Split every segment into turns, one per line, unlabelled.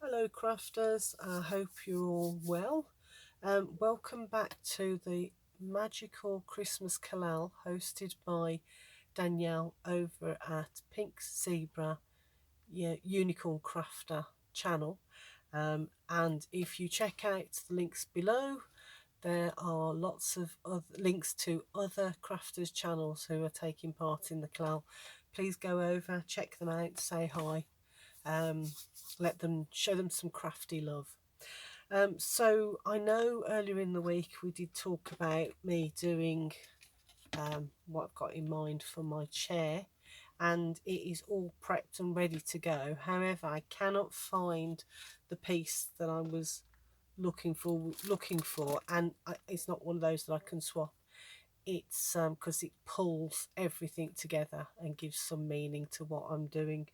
Hello crafters, I hope you're all well. Welcome back to the magical Christmas Collab hosted by Danielle over at Pink Zebra Unicorn Crafter channel. And if you check out the links below, there are lots of other links to other crafters channels who are taking part in the collab. Please go over, check them out, say hi. Show them some crafty love. So I know earlier in the week we did talk about me doing what I've got in mind for my chair, and it is all prepped and ready to go. However, I cannot find the piece that I was looking for, and it's not one of those that I can swap. It's because it pulls everything together and gives some meaning to what I'm doing.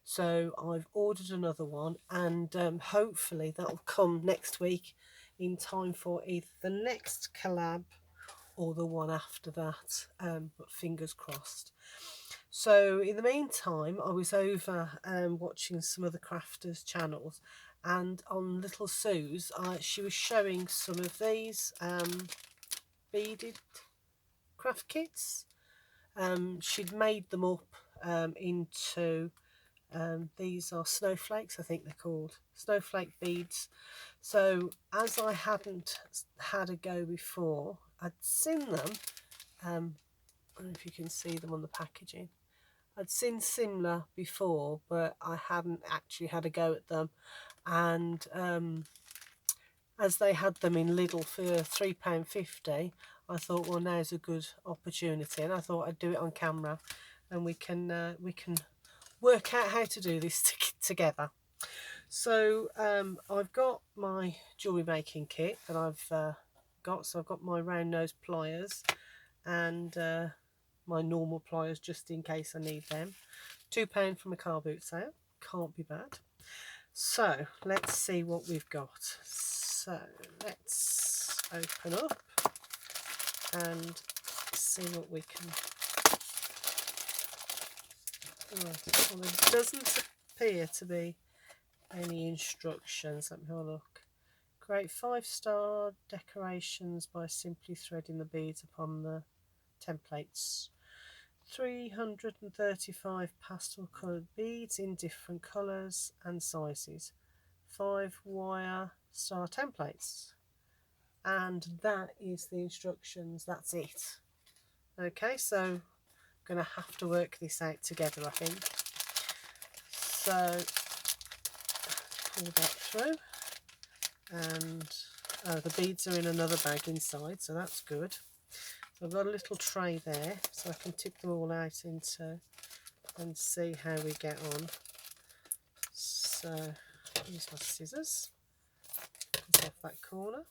So I've ordered another one, and hopefully that'll come next week in time for either the next collab or the one after that, but fingers crossed. So in the meantime, I was over watching some of the crafters channels, and on Little Sue's she was showing some of these beaded craft kits. She'd made them up into these are snowflakes, I think they're called snowflake beads. So as I hadn't had a go before, I'd seen them, I don't know if you can see them on the packaging. I'd seen similar before, but I hadn't actually had a go at them. And as they had them in Lidl for £3.50, I thought, well, now's a good opportunity, and I thought I'd do it on camera, and we can work out how to do this together. So I've got my jewellery making kit that I've got. So I've got my round nose pliers and my normal pliers just in case I need them. £2 from a car boot sale, can't be bad. So let's see what we've got. So let's open up and see what we can. Right. Well, there doesn't appear to be any instructions. Let me have a look. Create 5-star decorations by simply threading the beads upon the templates. 335 pastel coloured beads in different colours and sizes. 5 wire star templates. And that is the instructions. That's it. Okay, so I'm going to have to work this out together, I think. So pull that through, and the beads are in another bag inside, so that's good. So I've got a little tray there, so I can tip them all out into and see how we get on. So use my scissors, cut off that corner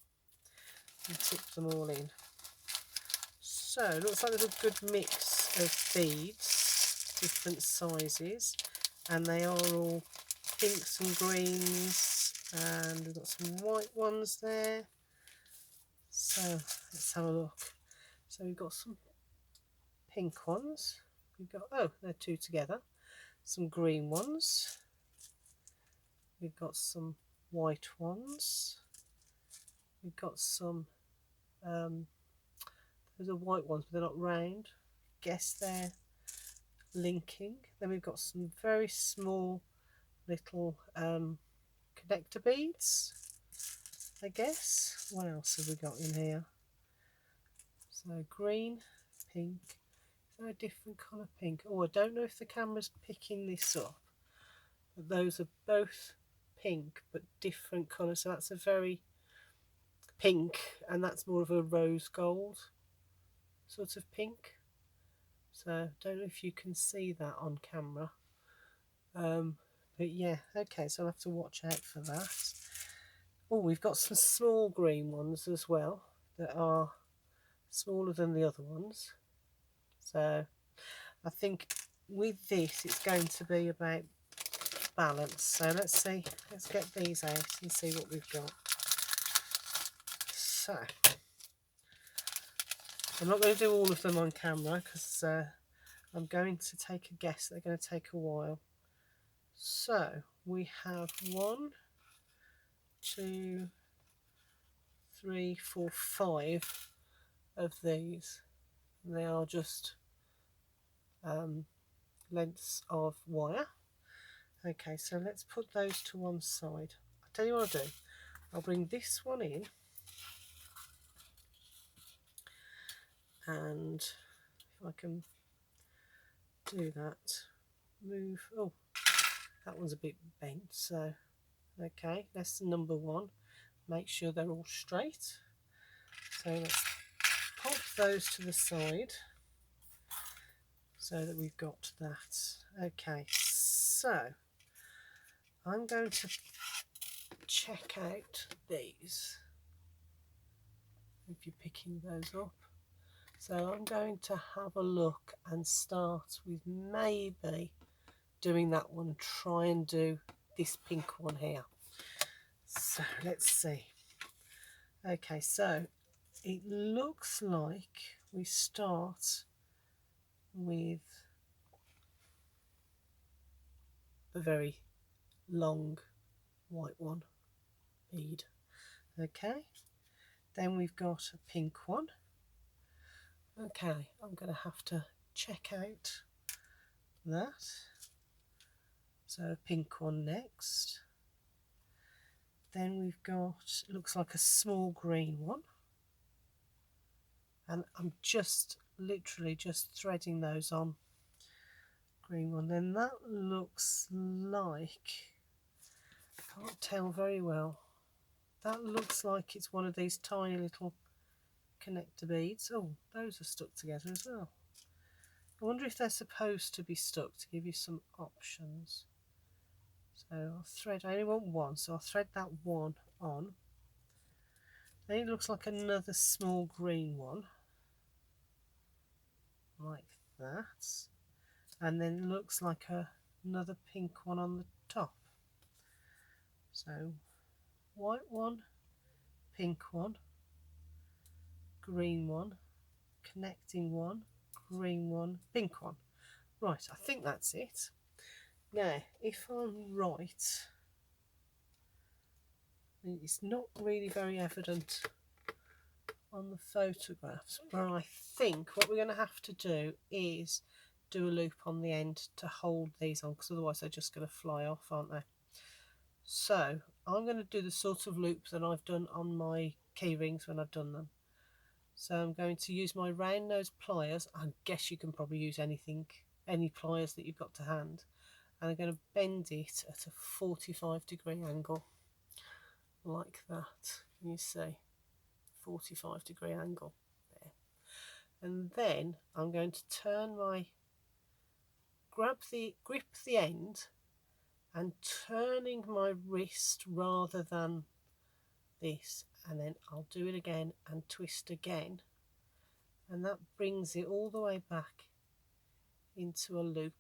and tip them all in. So it looks like there's a good mix of beads, different sizes, and they are all pinks and greens, and we've got some white ones there. So let's have a look. So we've got some pink ones, we've got, oh, they're two together, some green ones, we've got some white ones, we've got some those are white ones, but they're not round, guess they're linking. Then we've got some very small little connector beads, I guess. What else have we got in here? So green, pink. Is there a different colour pink? Oh, I don't know if the camera's picking this up, but those are both pink but different colours. So that's a very pink, and that's more of a rose gold sort of pink. So I don't know if you can see that on camera. But yeah, okay, so I'll have to watch out for that. Oh, we've got some small green ones as well that are smaller than the other ones. So I think with this it's going to be about balance. So let's see, let's get these out and see what we've got. So I'm not going to do all of them on camera because I'm going to take a guess they're going to take a while. So we have 1, 2, 3, 4, 5 of these. And they are just lengths of wire. Okay, so let's put those to one side. I'll tell you what I'll do. I'll bring this one in, and if I can do that, move. Oh, that one's a bit bent, so okay, that's number one. Make sure they're all straight. So let's pop those to the side so that we've got that. Okay, so I'm going to check out these if you're picking those up. So I'm going to have a look and start with maybe doing that one, try and do this pink one here. So let's see. Okay, so it looks like we start with a very long white one bead. Okay, then we've got a pink one. Okay, I'm going to have to check out that. So a pink one next. Then we've got, looks like a small green one. And I'm just literally just threading those on. Green one. Then that looks like, can't tell very well. That looks like it's one of these tiny little connector beads. Oh, those are stuck together as well. I wonder if they're supposed to be stuck to give you some options. So I'll thread, I only want one, so I'll thread that one on. Then it looks like another small green one, like that. And then it looks like another pink one on the top. So white one, pink one, green one, connecting one, green one, pink one. Right, I think that's it. Now, if I'm right, it's not really very evident on the photographs, but I think what we're going to have to do is do a loop on the end to hold these on, because otherwise they're just going to fly off, aren't they? So I'm going to do the sort of loop that I've done on my key rings when I've done them. So I'm going to use my round nose pliers. I guess you can probably use anything, any pliers that you've got to hand. And I'm going to bend it at a 45-degree angle, like that. Can you see? 45-degree angle there. And then I'm going to turn my, grip the end, and turning my wrist rather than this, and then I'll do it again and twist again, and that brings it all the way back into a loop.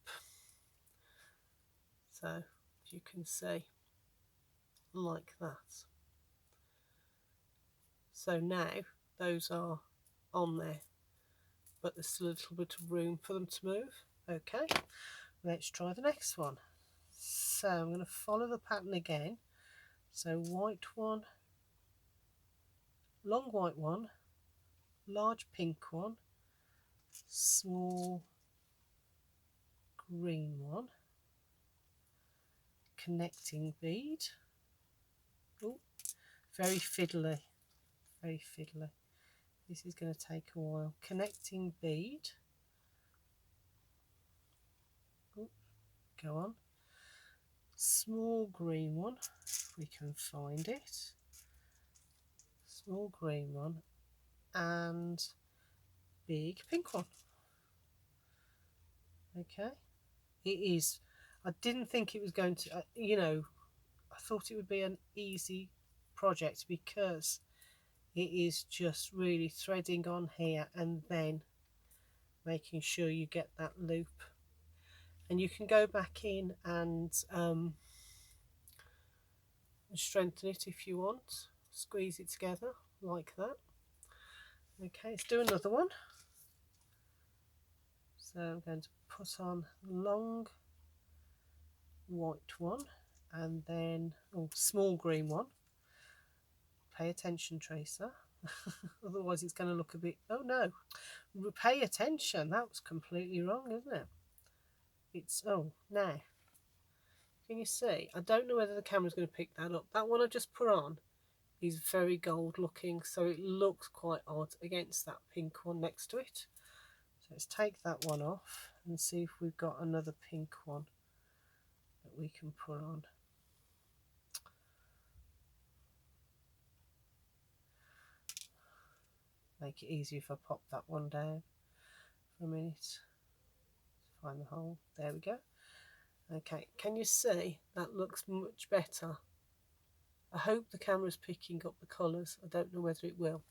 So as you can see, like that. So now those are on there, but there's still a little bit of room for them to move. Okay, let's try the next one. So I'm going to follow the pattern again. So white one, long white one, large pink one, small green one, connecting bead. Oh, very fiddly, very fiddly. This is going to take a while. Connecting bead. Oh, go on. Small green one, if we can find it. Small green one and big pink one. Okay, it is. I didn't think it was going to, you know, I thought it would be an easy project because it is just really threading on here and then making sure you get that loop. And you can go back in and strengthen it if you want. Squeeze it together like that. Okay, let's do another one. So I'm going to put on long white one and then small green one. pay attention, Tracer. Otherwise it's going to look a bit, oh no, pay attention. That was completely wrong, isn't it? It's, oh, now. Can you see? I don't know whether the camera's going to pick that up. That one I just put on is very gold looking, so it looks quite odd against that pink one next to it. So let's take that one off and see if we've got another pink one that we can put on. Make it easier if I pop that one down for a minute. Find the hole. There we go. Okay, can you see? That looks much better. I hope the camera's picking up the colours. I don't know whether it will,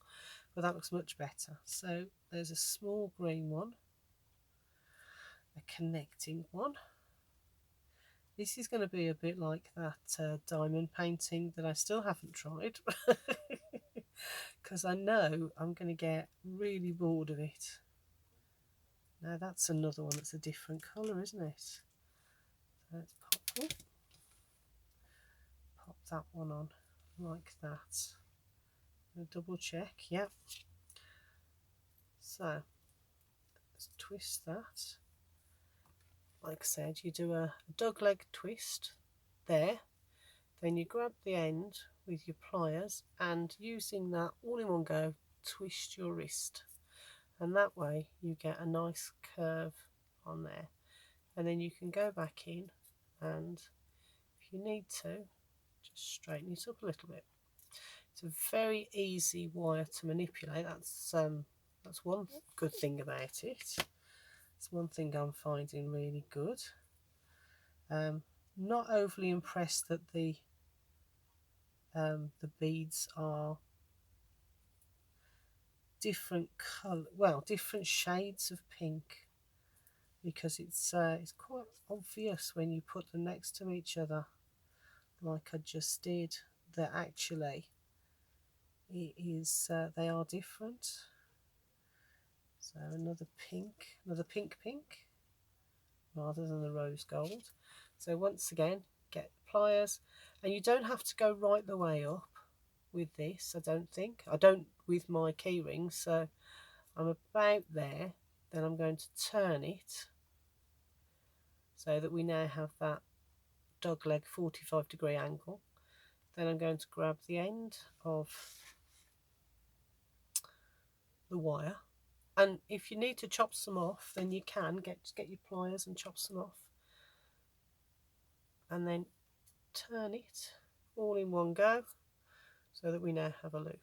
but that looks much better. So there's a small green one, a connecting one. This is going to be a bit like that diamond painting that I still haven't tried because I know I'm going to get really bored of it. Now that's another one that's a different colour, isn't it? Let's pop that one on like that. I'll double check, yep. So let's twist that. Like I said, you do a dog leg twist there, then you grab the end with your pliers and using that all in one go, twist your wrist, and that way you get a nice curve on there, and then you can go back in and if you need to just straighten it up a little bit. It's a very easy wire to manipulate. That's one good thing about it. It's one thing I'm finding really good. Not overly impressed that the beads are different colour, well, different shades of pink, because it's quite obvious when you put them next to each other, like I just did, that actually it is they are different. So another pink rather than the rose gold. So once again, get pliers, and you don't have to go right the way up with this. I don't think. I don't with my key rings, so I'm about there. Then I'm going to turn it so that we now have that dog leg 45-degree angle. Then I'm going to grab the end of the wire, and if you need to chop some off, then you can get your pliers and chop some off, and then turn it all in one go so that we now have a loop.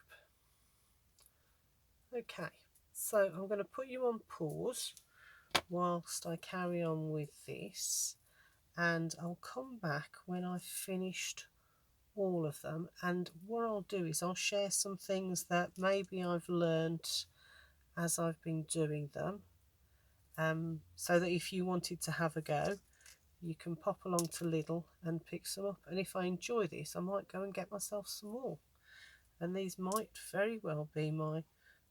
Okay, so I'm going to put you on pause whilst I carry on with this, and I'll come back when I've finished all of them, and what I'll do is I'll share some things that maybe I've learnt as I've been doing them, so that if you wanted to have a go, you can pop along to Lidl and pick some up, and if I enjoy this I might go and get myself some more, and these might very well be my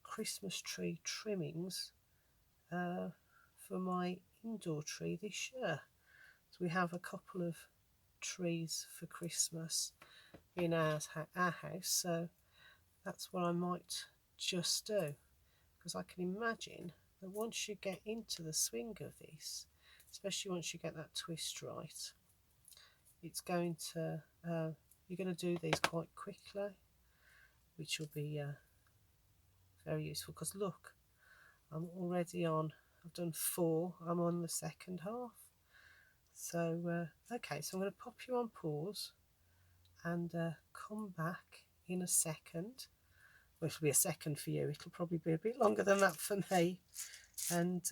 Christmas tree trimmings for my indoor tree this year. So we have a couple of trees for Christmas in our house, so that's what I might just do, because I can imagine that once you get into the swing of this, especially once you get that twist right, it's going to you're going to do these quite quickly, which will be very useful, because look, I'm already on, I've done 4, I'm on the second half. So okay, so I'm going to pop you on pause and come back in a second. Well, it'll be a second for you, it'll probably be a bit longer than that for me, and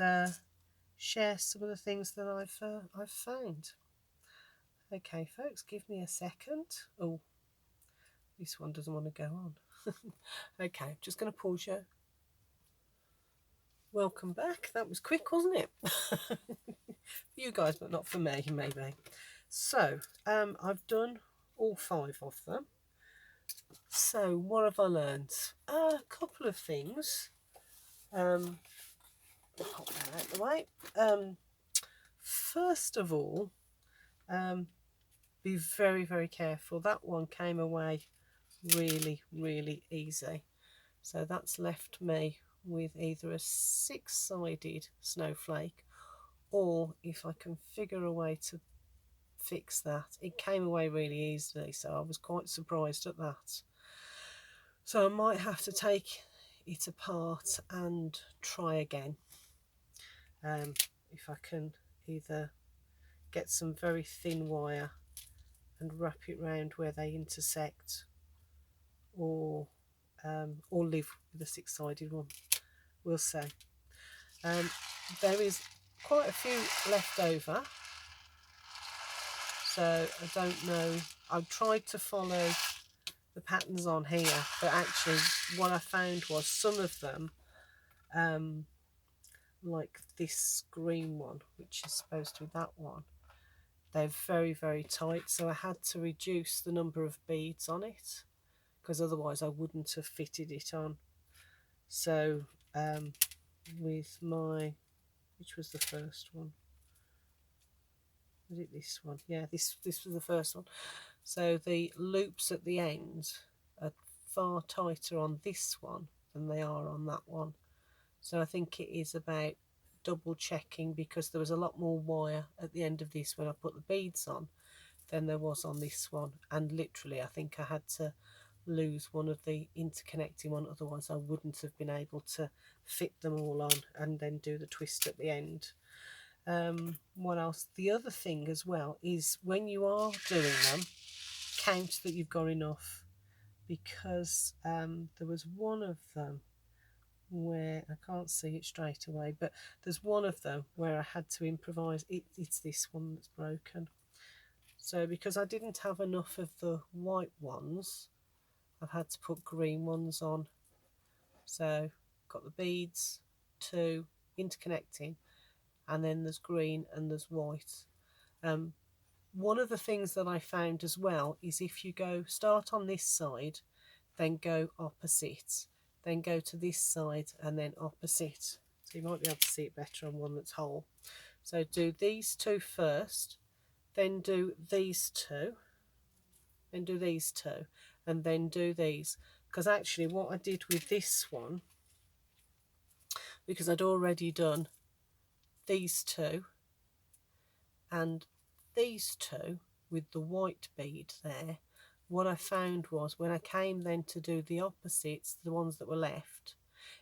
share some of the things that I've found. Okay folks, give me a second. Oh, this one doesn't want to go on. Okay, I'm just going to pause you. Welcome back. That was quick, wasn't it? For you guys, but not for me, maybe. So I've done all 5 of them. So what have I learned? A couple of things. Pop that out of the way. First of all, be very, very careful. That one came away really, really easy. So that's left me with either a 6-sided snowflake, or if I can figure a way to fix that. It came away really easily, so I was quite surprised at that. So I might have to take it apart and try again. If I can either get some very thin wire and wrap it round where they intersect, or live with a 6-sided one. We'll see. There is quite a few left over, so I don't know. I've tried to follow the patterns on here, but actually what I found was some of them, like this green one, which is supposed to be that one, they're very, very tight, so I had to reduce the number of beads on it, because otherwise I wouldn't have fitted it on. So with my, which was the first one, was it this one? Yeah, this was the first one. So the loops at the end are far tighter on this one than they are on that one. So I think it is about double checking, because there was a lot more wire at the end of this when I put the beads on than there was on this one, and literally I think I had to lose one of the interconnecting one, otherwise I wouldn't have been able to fit them all on and then do the twist at the end. What else? The other thing as well is, when you are doing them, count that you've got enough, because there was one of them where I can't see it straight away, but there's one of them where I had to improvise. It's this one that's broken. So because I didn't have enough of the white ones, I've had to put green ones on. So got the beads, 2 interconnecting, and then there's green and there's white. One of the things that I found as well is, if you go start on this side, then go opposite, then go to this side and then opposite. So you might be able to see it better on one that's whole. So do these 2 first, then do these 2, then do these 2, and then do these. Because actually what I did with this one, because I'd already done these 2 and these 2 with the white bead there, what I found was, when I came then to do the opposites, the ones that were left,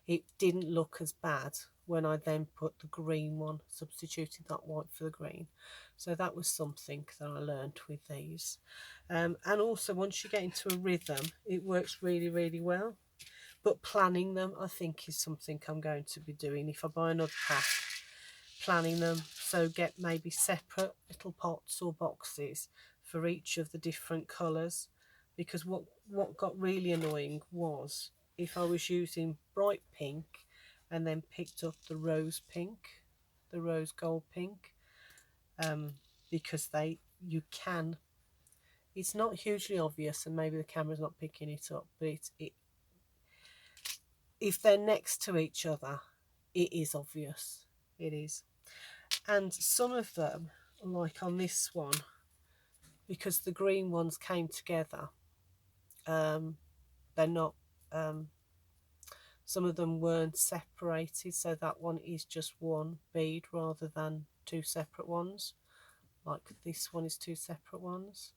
it didn't look as bad when I then put the green one, substituted that white for the green. So that was something that I learned with these. And also, once you get into a rhythm, it works really, really well. But planning them, I think, is something I'm going to be doing. If I buy another pack, planning them, so get maybe separate little pots or boxes for each of the different colours. Because what got really annoying was, if I was using bright pink and then picked up the rose pink, the rose gold pink, because it's not hugely obvious, and maybe the camera's not picking it up, but if they're next to each other, it is obvious. It is. And some of them, like on this one, because the green ones came together, they're not, some of them weren't separated, so that one is just one bead rather than 2 separate ones. Like this one is 2 separate ones.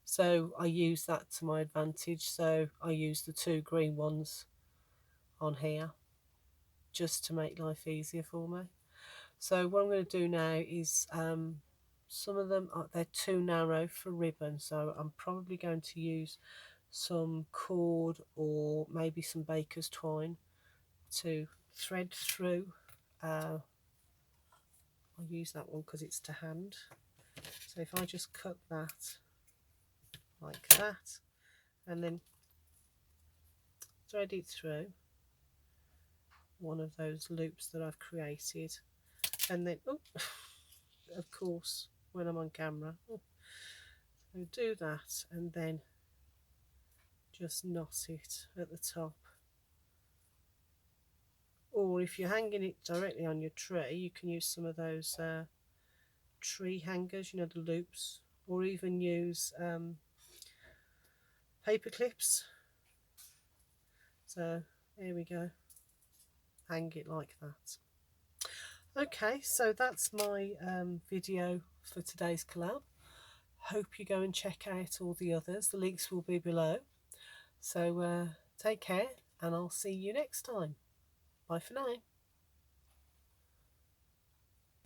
So I use that to my advantage. So I use the 2 green ones on here just to make life easier for me. So what I'm going to do now is, some of them they're too narrow for ribbon, so I'm probably going to use some cord or maybe some baker's twine to thread through. I'll use that one because it's to hand. So if I just cut that like that and then thread it through one of those loops that I've created, and then of course when I'm on camera, so do that and then just knot it at the top. Or if you're hanging it directly on your tree, you can use some of those tree hangers, you know, the loops, or even use paper clips. So here we go, hang it like that. Okay, so that's my video for today's collab. Hope you go and check out all the others. The links will be below. So take care, and I'll see you next time. Bye for now.